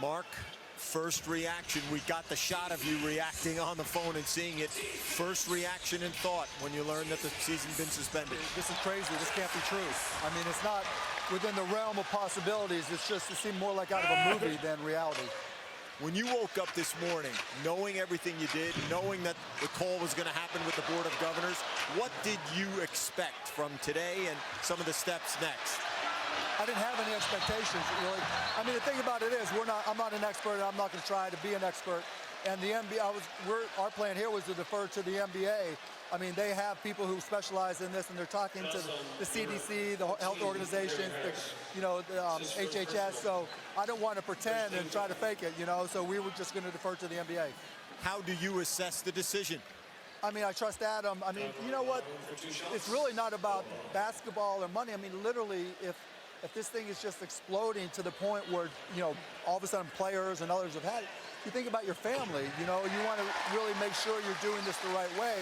Mark, first reaction. We got the shot of you reacting on the phone and seeing it. First reaction and thought when you learned that the season's been suspended. This is crazy. This can't be true. I mean, it's not within the realm of possibilities. It's just, it seemed more like out of a movie than reality. When you woke up this morning, knowing everything you did, knowing that the call was going to happen with the Board of Governors, what did you expect from today and some of the steps next? I didn't have any expectations, really. I mean, the thing about it is, I'm not an expert, and I'm not going to try to be an expert. And the NBA, our plan here was to defer to the NBA. I mean, they have people who specialize in this, and they're talking to the CDC, the health organizations, the HHS. So I don't want to pretend and try to fake it, So we were just going to defer to the NBA. How do you assess the decision? I mean, I trust Adam. I mean, you know what? It's really not about basketball or money. I mean, literally, if this thing is just exploding to the point where, all of a sudden players and others have had it, you think about your family, you want to really make sure you're doing this the right way,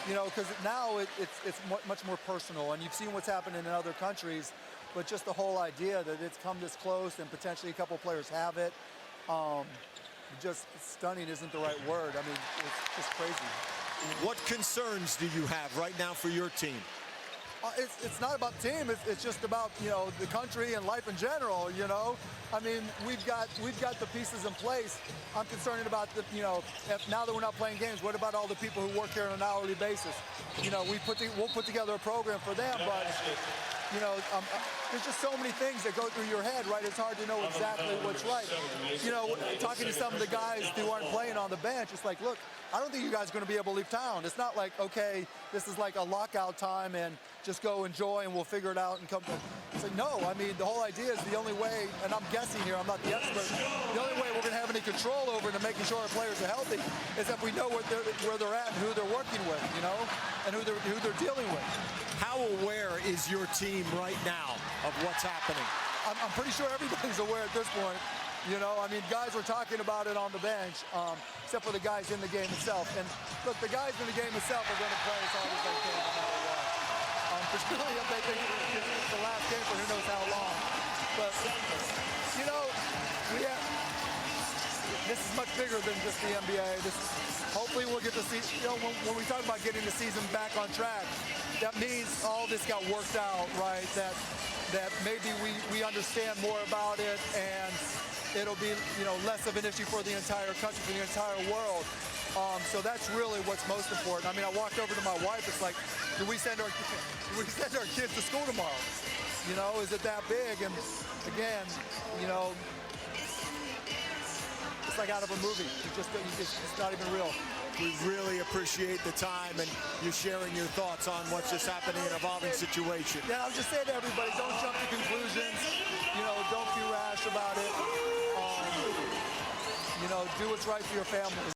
because now it's much more personal, and you've seen what's happened in other countries, but just the whole idea that it's come this close and potentially a couple players have it, just stunning isn't the right word. I mean, it's just crazy. What concerns do you have right now for your team? It's not about the team. It's just about the country and life in general. I mean, we've got the pieces in place. I'm concerned about if now that we're not playing games, what about all the people who work here on an hourly basis? We'll put together a program for them, but there's just so many things that go through your head, right? It's hard to know exactly what's right. Talking to some of the guys who aren't playing on the bench, it's like, look, I don't think you guys are going to be able to leave town. It's not like, okay, this is like a lockout time and just go enjoy and we'll figure it out and come to. It's like, no, I mean, the whole idea is the only way, and I'm guessing here, I'm not the expert, the only way we're going to have any control over it and making sure our players are healthy is if we know where they're at and who they're working with, and who they're dealing with. How aware is your team right now of what's happening? I'm pretty sure everybody's aware at this point. I mean, guys were talking about it on the bench, except for the guys in the game itself. And look, the guys in the game itself are going to play as hard as they can no matter what. Particularly if they think it's the last game for who knows how long. But, this is much bigger than just the NBA. Hopefully we'll get to see, when we talk about getting the season back on track, that means all this got worked out, right? That maybe we understand more about it and it'll be, less of an issue for the entire country, for the entire world. So that's really what's most important. I mean, I walked over to my wife. It's like, do we send our kids to school tomorrow? Is it that big? And again, it's like out of a movie. It's not even real. We really appreciate the time and you sharing your thoughts on what's just happening in an evolving situation. Yeah, I'll just say to everybody, don't jump to conclusions. Don't be rash about it. Do what's right for your family.